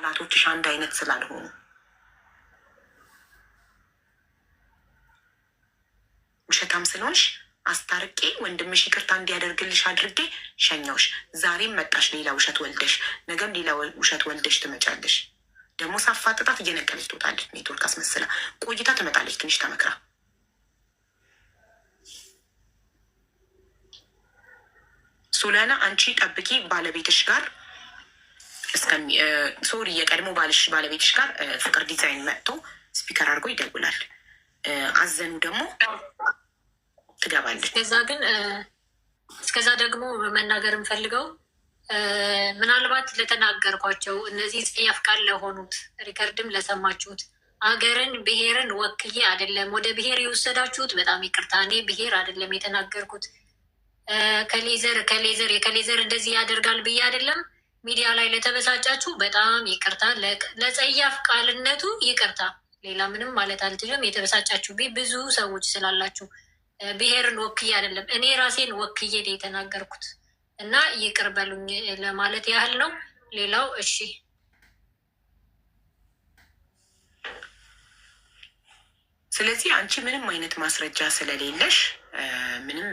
ቃላቶችሽ አንድ አይነት ስላልሆኑ ውሸታም ስለሆንሽ አስታርቄ ወንድምሽ ይቅርታ እንዲያደርግልሽ አድርጌ ሸኛውሽ። ዛሬም መጣሽ ሌላ ውሸት ወልደሽ፣ ነገም ሌላ ውሸት ወልደሽ ትመጫለሽ። ደግሞ ሳፋጥጣት እየነቀለች ትወጣለች። ኔትወርክ አስመስላ ቆይታ ትመጣለች ትንሽ ተመክራ። ሶሊያና አንቺ ጠብቂ ባለቤትሽ ጋር ሶሪ የቀድሞ ባለቤትሽ ጋር ፍቅር ዲዛይን መጥቶ ስፒከር አድርጎ ይደውላል። አዘኑ ደግሞ ትገባለች። እስከዛ ደግሞ መናገር የምፈልገው ምናልባት ለተናገርኳቸው እነዚህ ጽያፍ ቃል ለሆኑት ሪከርድም ለሰማችሁት አገርን ብሔርን ወክዬ አይደለም ወደ ብሔር የወሰዳችሁት በጣም ይቅርታ። እኔ ብሔር አይደለም የተናገርኩት የከሌዘር እንደዚህ ያደርጋል ብዬ አይደለም። ሚዲያ ላይ ለተበሳጫችሁ በጣም ይቅርታ፣ ለጸያፍ ቃልነቱ ይቅርታ። ሌላ ምንም ማለት አልችልም። የተበሳጫችሁ ብዙ ሰዎች ስላላችሁ ብሔርን ወክዬ አይደለም እኔ ራሴን ወክዬ የተናገርኩት እና ይቅር በሉኝ ለማለት ያህል ነው። ሌላው እሺ። ስለዚህ አንቺ ምንም አይነት ማስረጃ ስለሌለሽ ምንም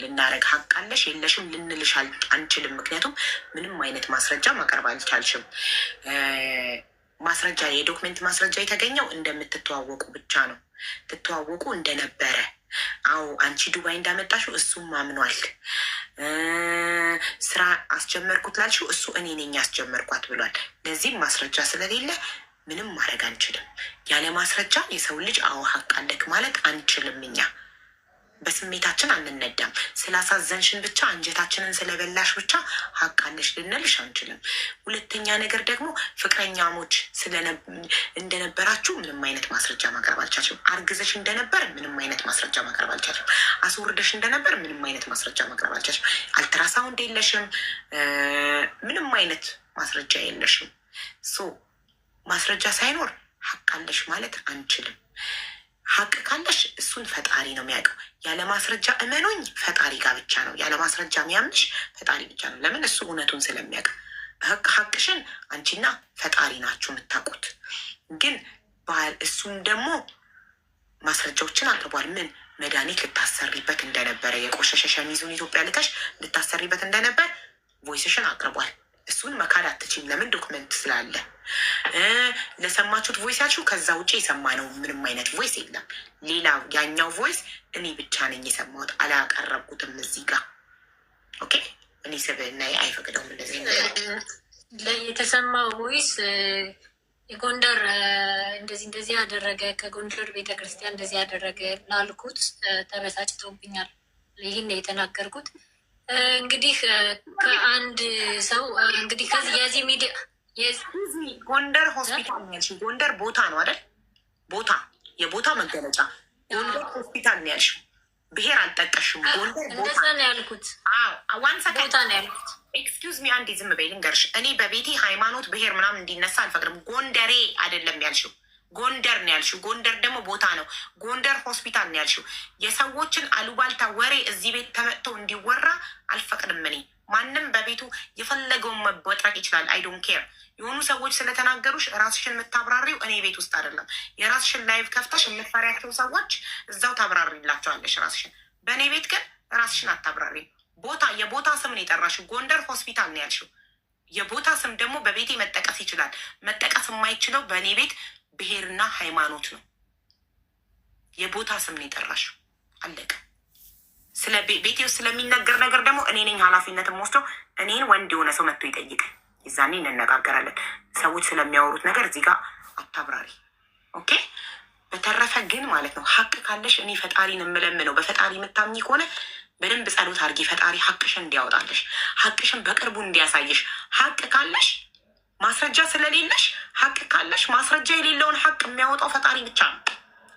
ልናረግ ሀቅ አለሽ የለሽም ልንልሽ አንችልም። ምክንያቱም ምንም አይነት ማስረጃ ማቅረብ አልቻልሽም። ማስረጃ የዶክመንት ማስረጃ የተገኘው እንደምትተዋወቁ ብቻ ነው። ትተዋወቁ እንደነበረ አዎ፣ አንቺ ዱባይ እንዳመጣሽው እሱም አምኗል። ስራ አስጀመርኩት ላልሽው እሱ እኔ ነኝ ያስጀመርኳት ብሏል። ለዚህም ማስረጃ ስለሌለ ምንም ማድረግ አንችልም። ያለ ማስረጃ የሰው ልጅ አዎ ሀቅ አለክ ማለት አንችልም። እኛ በስሜታችን አንነዳም። ስላሳዘንሽን ብቻ አንጀታችንን ስለበላሽ ብቻ ሀቅ አለሽ ልንልሽ አንችልም። ሁለተኛ ነገር ደግሞ ፍቅረኛሞች እንደነበራችሁ ምንም አይነት ማስረጃ ማቅረብ አልቻልሽም። አርግዘሽ እንደነበር ምንም አይነት ማስረጃ ማቅረብ አልቻልሽም። አስወርደሽ እንደነበር ምንም አይነት ማስረጃ ማቅረብ አልቻልሽም። አልትራሳውንድ የለሽም። ምንም አይነት ማስረጃ የለሽም። ማስረጃ ሳይኖር ሀቅ አለሽ ማለት አንችልም። ሀቅ ካለሽ እሱን ፈጣሪ ነው የሚያውቀው። ያለ ማስረጃ እመኑኝ ፈጣሪ ጋር ብቻ ነው ያለ ማስረጃ የሚያምንሽ ፈጣሪ ብቻ ነው። ለምን? እሱ እውነቱን ስለሚያውቅ። ሀቅሽን አንቺና ፈጣሪ ናችሁ የምታውቁት። ግን እሱም ደግሞ ማስረጃዎችን አቅርቧል። ምን መድኃኒት ልታሰሪበት እንደነበረ የቆሸሸ ሸሚዙን ኢትዮጵያ ልከሽ ልታሰሪበት እንደነበር ቮይስሽን አቅርቧል። እሱን መካድ አትችይም። ለምን? ዶክመንት ስላለ። ለሰማችሁት ቮይስ ያልሽው ከዛ ውጭ የሰማነው ምንም አይነት ቮይስ የለም። ሌላ ያኛው ቮይስ እኔ ብቻ ነኝ የሰማሁት፣ አላቀረብኩትም እዚህ ጋር። ኦኬ፣ እኔ ስብዕና አይፈቅደውም እንደዚህ የተሰማው ቮይስ የጎንደር እንደዚህ ያደረገ ከጎንደር ቤተክርስቲያን እንደዚህ ያደረገ ላልኩት ተበሳጭተውብኛል። ይህን የተናገርኩት እንግዲህ ከአንድ ሰው እንግዲህ ከዚህ የዚህ ሚዲያ ጎንደር ሆስፒታል ነው ያልሽው። ጎንደር ቦታ ነው አይደል? ቦታ የቦታ መገለጫ ጎንደር ሆስፒታል ነው ያልሽው። ብሔር አልጠቀሽም። ጎንደር ቦታ ነው ያልኩት። ቦታ ነው ያልኩት። ኤክስኪውዝ ሚ አንዴ ዝም በይ ልንገርሽ። እኔ በቤቴ ሃይማኖት ብሔር ምናምን እንዲነሳ አልፈቅድም። ጎንደሬ አይደለም ያልሽው፣ ጎንደር ነው ያልሽው። ጎንደር ደግሞ ቦታ ነው። ጎንደር ሆስፒታል ነው ያልሽው። የሰዎችን አሉባልታ ወሬ እዚህ ቤት ተመጥቶ እንዲወራ አልፈቅድም። እኔ ማንም በቤቱ የፈለገውን መበጥረቅ ይችላል። አይ ዶንት ኬር። የሆኑ ሰዎች ስለተናገሩሽ ራስሽን የምታብራሪው እኔ ቤት ውስጥ አይደለም። የራስሽን ላይቭ ከፍተሽ የምትፈሪያቸው ሰዎች እዛው ታብራሪላቸዋለሽ ራስሽን። በእኔ ቤት ግን ራስሽን አታብራሪ። የቦታ ስም ነው የጠራሽው። ጎንደር ሆስፒታል ነው ያልሽው። የቦታ ስም ደግሞ በቤቴ መጠቀስ ይችላል። መጠቀስ የማይችለው በእኔ ቤት ብሔርና ሃይማኖት ነው። የቦታ ስም ነው የጠራሽው። አለቀ። ስለ ቤቴ ውስጥ ስለሚነገር ነገር ደግሞ እኔ ነኝ ኃላፊነትን ወስደው እኔን ወንድ የሆነ ሰው መጥቶ ይጠይቃል። ይዛኔ እንነጋገራለን። ሰዎች ስለሚያወሩት ነገር እዚህ ጋር አታብራሪ። ኦኬ። በተረፈ ግን ማለት ነው ሀቅ ካለሽ እኔ ፈጣሪን የምለምነው በፈጣሪ የምታምኚ ከሆነ በደንብ ጸሎት አድርጊ። ፈጣሪ ሀቅሽን እንዲያወጣለሽ፣ ሀቅሽን በቅርቡ እንዲያሳይሽ። ሀቅ ካለሽ ማስረጃ ስለሌለሽ ሀቅ ካለሽ ማስረጃ የሌለውን ሀቅ የሚያወጣው ፈጣሪ ብቻ ነው።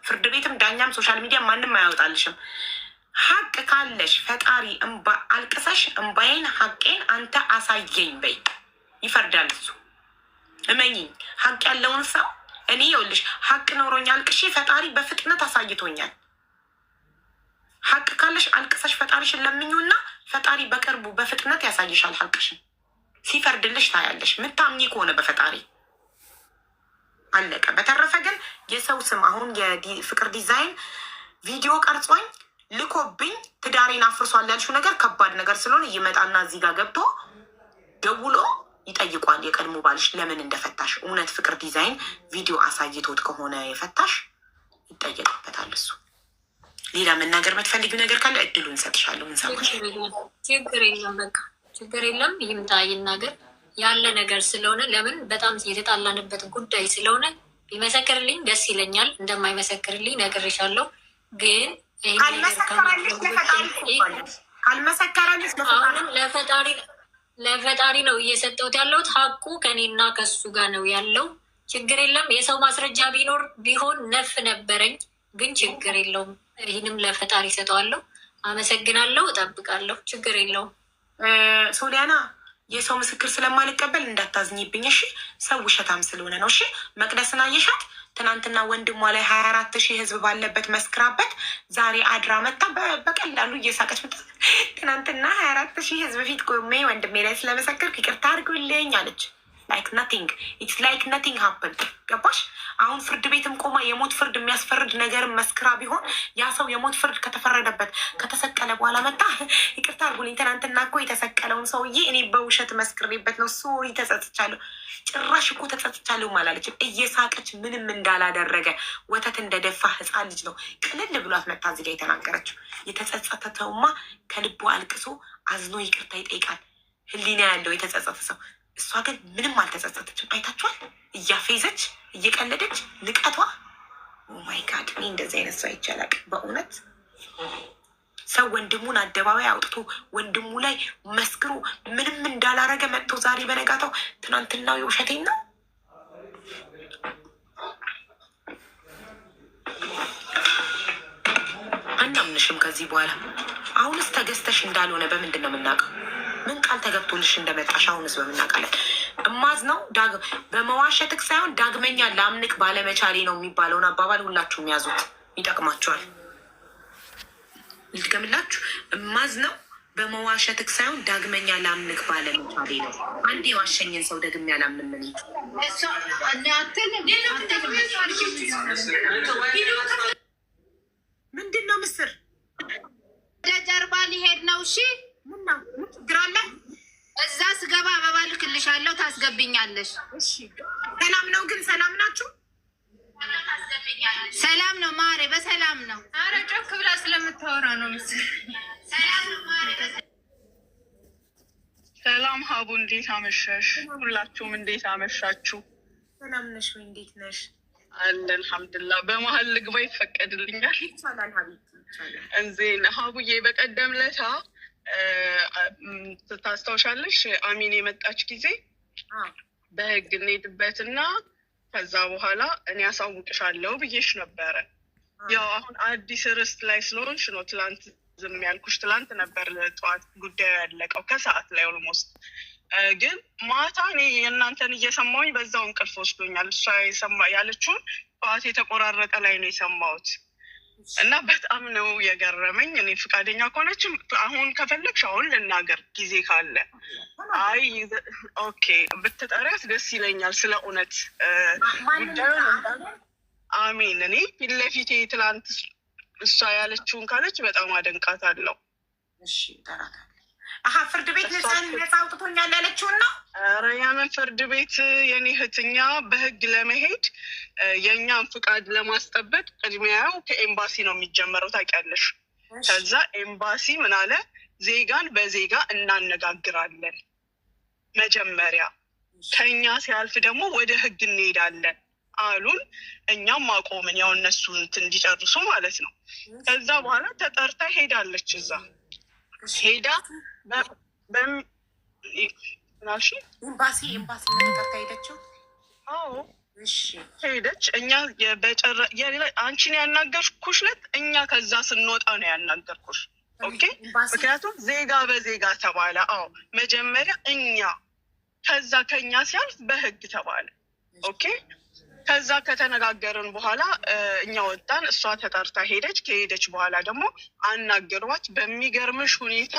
ፍርድ ቤትም ዳኛም ሶሻል ሚዲያ ማንም አያወጣልሽም። ሀቅ ካለሽ ፈጣሪ አልቅሰሽ እምባዬን ሀቄን አንተ አሳየኝ በይ፣ ይፈርዳል እሱ። እመኝኝ። ሀቅ ያለውን ሰው እኔ ይኸውልሽ ሀቅ ኖሮኝ አልቅሼ ፈጣሪ በፍጥነት አሳይቶኛል። ሀቅ ካለሽ አልቅሰሽ ፈጣሪሽን ለምኙና ፈጣሪ በቅርቡ በፍጥነት ያሳይሻል ሀቅሽን። ሲፈርድልሽ ታያለሽ። ምታምኚ ከሆነ በፈጣሪ አለቀ። በተረፈ ግን የሰው ስም አሁን የፍቅር ዲዛይን ቪዲዮ ቀርጾኝ ልኮብኝ ትዳሬን አፍርሷል ያልሽው ነገር ከባድ ነገር ስለሆነ ይመጣና እዚህ ጋር ገብቶ ደውሎ ይጠይቋል የቀድሞ ባልሽ ለምን እንደፈታሽ። እውነት ፍቅር ዲዛይን ቪዲዮ አሳይቶት ከሆነ የፈታሽ ይጠየቅበታል እሱ። ሌላ መናገር የምትፈልጊው ነገር ካለ እድሉ እንሰጥሻለሁ። እንሰማሽ። ችግር የለም፣ በቃ ችግር የለም። ይምጣ ይናገር ያለ ነገር ስለሆነ ለምን በጣም የተጣላንበት ጉዳይ ስለሆነ ቢመሰክርልኝ ደስ ይለኛል። እንደማይመሰክርልኝ ነግሬሻለሁ። ግን ካልመሰከረልሽ አሁንም ለፈጣሪ ነው እየሰጠሁት ያለሁት። ሀቁ ከኔና ከሱ ጋር ነው ያለው። ችግር የለም። የሰው ማስረጃ ቢሆን ነፍ ነበረኝ፣ ግን ችግር የለውም። ይህንም ለፈጣሪ ሰጠዋለሁ። አመሰግናለሁ። እጠብቃለሁ። ችግር የለውም። ሶሊያና የሰው ምስክር ስለማልቀበል እንዳታዝኝብኝ እሺ። ሰው ውሸታም ስለሆነ ነው እሺ። መቅደስን አየሻት? ትናንትና ወንድሟ ላይ 24,000 ህዝብ ባለበት መስክራበት ዛሬ አድራ መታ በቀላሉ እየሳቀች መጣ። ትናንትና 24,000 ህዝብ ፊት ቆሜ ወንድሜ ላይ ስለመሰከርኩ ይቅርታ አድርጉልኝ አለች። ላይክ ናቲንግ ኢትስ ላይክ ናቲንግ ሀፕን። ገባሽ? አሁን ፍርድ ቤትም ቆማ የሞት ፍርድ የሚያስፈርድ ነገርም መስክራ ቢሆን ያ ሰው የሞት ፍርድ ከተፈረደበት ከተሰቀለ በኋላ መጣ ይቅርታ አድርጉልኝ፣ ትናንትና እኮ የተሰቀለውን ሰውዬ እኔ በውሸት መስክሬበት ነው ሶሪ ተጸጽቻለሁ። ጭራሽ እኮ ተጸጽቻለሁ አላለችም። እየሳቀች ምንም እንዳላደረገ ወተት እንደደፋ ህፃን ልጅ ነው ቅልል ብሏት መታ እዚህ ጋ የተናገረችው። የተጸጸተውማ ከልቦ አልቅሶ አዝኖ ይቅርታ ይጠይቃል። ህሊና ያለው የተጸጸተ ሰው። እሷ ግን ምንም አልተጸጸተችም። አይታችኋል? እያፌዘች እየቀለደች ንቀቷ። ኦማይ ጋድ! እኔ እንደዚህ አይነት ሰው አይቻላቅ በእውነት። ሰው ወንድሙን አደባባይ አውጥቶ ወንድሙ ላይ መስክሮ ምንም እንዳላረገ መጥቶ ዛሬ በነጋታው ትናንትናው የውሸቴን ነው። አናምንሽም ከዚህ በኋላ። አሁንስ ተገዝተሽ እንዳልሆነ በምንድን ነው የምናውቀው? ምን ቃል ተገብቶልሽ እንደመጣሽ አሁንስ በምናውቃለን። እማዝ ነው በመዋሸትክ ሳይሆን ዳግመኛ ላምንክ ባለመቻሌ ነው የሚባለውን አባባል ሁላችሁም ያዙት፣ ይጠቅማችኋል። ልትገምላችሁ እማዝ ነው በመዋሸትክ ሳይሆን ዳግመኛ ላምንክ ባለመቻሌ ነው። አንድ የዋሸኝን ሰው ደግሜ አላምንም። ምንድን ነው ምስር ወደ ጀርባ ሊሄድ ነው። እሺ ችግር አለ? እዛ ስገባ አበባ ልክልሻለሁ፣ ታስገብኛለሽ። ሰላም ነው ግን? ሰላም ናችሁ? ሰላም ነው ማሬ፣ በሰላም ነው። አረ ጮክ ብላ ስለምታወራ ነው ምስል። ሰላም ነው ማሬ። ሰላም ሀቡ፣ እንዴት አመሻሽ? ሁላችሁም እንዴት አመሻችሁ? ሰላም ነሽ ወይ? እንዴት ነሽ? አለ አልሐምዱሊላህ። በመሀል ልግባ ይፈቀድልኛል? ይቻላል ሀቢብ ይቻላል። እንዜን ሀቡዬ፣ በቀደም ለታ ታስታውሻለሽ? አሚን የመጣች ጊዜ በህግ እንሄድበትና ከዛ በኋላ እኔ አሳውቅሻለሁ ብዬሽ ነበረ። ያው አሁን አዲስ ርስት ላይ ስለሆንሽ ነው ትላንት ዝም ያልኩሽ። ትላንት ነበር ጠዋት ጉዳዩ ያለቀው ከሰዓት ላይ ኦልሞስት። ግን ማታ እኔ የእናንተን እየሰማሁኝ በዛው እንቅልፍ ወስዶኛል። እሷ ያለችውን ጠዋት የተቆራረጠ ላይ ነው የሰማሁት እና በጣም ነው የገረመኝ። እኔ ፈቃደኛ ከሆነችም አሁን ከፈለግሽ አሁን ልናገር ጊዜ ካለ። አይ ኦኬ ብትጠሪያት ደስ ይለኛል። ስለ እውነት ጉዳዩን አሜን። እኔ ፊት ለፊቴ ትላንት እሷ ያለችውን ካለች በጣም አደንቃታለሁ። እሺ እጠራታለሁ። ፍርድ ቤት ነፃ አውጥቶኛል ያለችውን ነው። ኧረ ያንን ፍርድ ቤት የኔ እህትኛ በህግ ለመሄድ የእኛን ፍቃድ ለማስጠበቅ ቅድሚያው ከኤምባሲ ነው የሚጀመረው ታውቂያለሽ። ከዛ ኤምባሲ ምን አለ፣ ዜጋን በዜጋ እናነጋግራለን መጀመሪያ፣ ከኛ ሲያልፍ ደግሞ ወደ ህግ እንሄዳለን አሉን። እኛም አቆምን፣ ያው እነሱ እንዲጨርሱ ማለት ነው። ከዛ በኋላ ተጠርታ ሄዳለች። እዛ ሄዳ ኤምባሲ ተጠርታ ሄደችው። አዎ ሄደች። እኛ አንቺን ያናገርኩሽ ዕለት እኛ ከዛ ስንወጣ ነው ያናገርኩሽ። ኦኬ፣ ምክንያቱም ዜጋ በዜጋ ተባለ። አዎ መጀመሪያ እኛ፣ ከዛ ከኛ ሲያልፍ በህግ ተባለ። ኦኬ፣ ከዛ ከተነጋገርን በኋላ እኛ ወጣን፣ እሷ ተጠርታ ሄደች። ከሄደች በኋላ ደግሞ አናገሯት። በሚገርምሽ ሁኔታ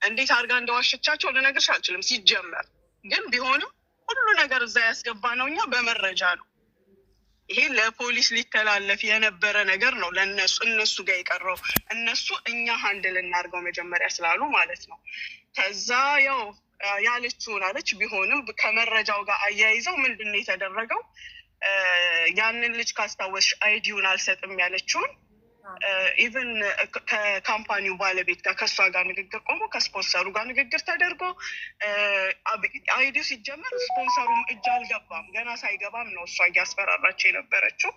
እንዴት አድርጋ እንደዋሸቻቸው ልነግርሽ አልችልም። ሲጀመር ግን ቢሆንም ሁሉ ነገር እዛ ያስገባ ነው እኛ በመረጃ ነው። ይሄ ለፖሊስ ሊተላለፍ የነበረ ነገር ነው። እነሱ ጋር የቀረው እነሱ እኛ ሀንድል እናድርገው መጀመሪያ ስላሉ ማለት ነው። ከዛ ያው ያለችውን አለች። ቢሆንም ከመረጃው ጋር አያይዘው ምንድን ነው የተደረገው? ያንን ልጅ ካስታወስሽ አይዲውን አልሰጥም ያለችውን ኢቨን ከካምፓኒው ባለቤት ጋር ከእሷ ጋር ንግግር ቆሞ ከስፖንሰሩ ጋር ንግግር ተደርጎ አይዲው ሲጀመር ስፖንሰሩም እጅ አልገባም። ገና ሳይገባም ነው እሷ እያስፈራራች የነበረችው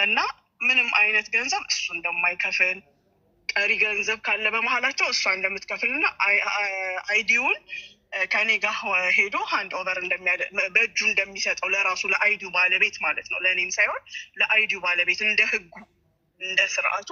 እና ምንም አይነት ገንዘብ እሱ እንደማይከፍል ቀሪ ገንዘብ ካለ በመሀላቸው እሷ እንደምትከፍል እና አይዲውን ከኔ ጋር ሄዶ ሃንድ ኦቨር በእጁ እንደሚሰጠው ለራሱ ለአይዲው ባለቤት ማለት ነው። ለእኔም ሳይሆን ለአይዲው ባለቤት እንደ ህጉ እንደ ስርዓቱ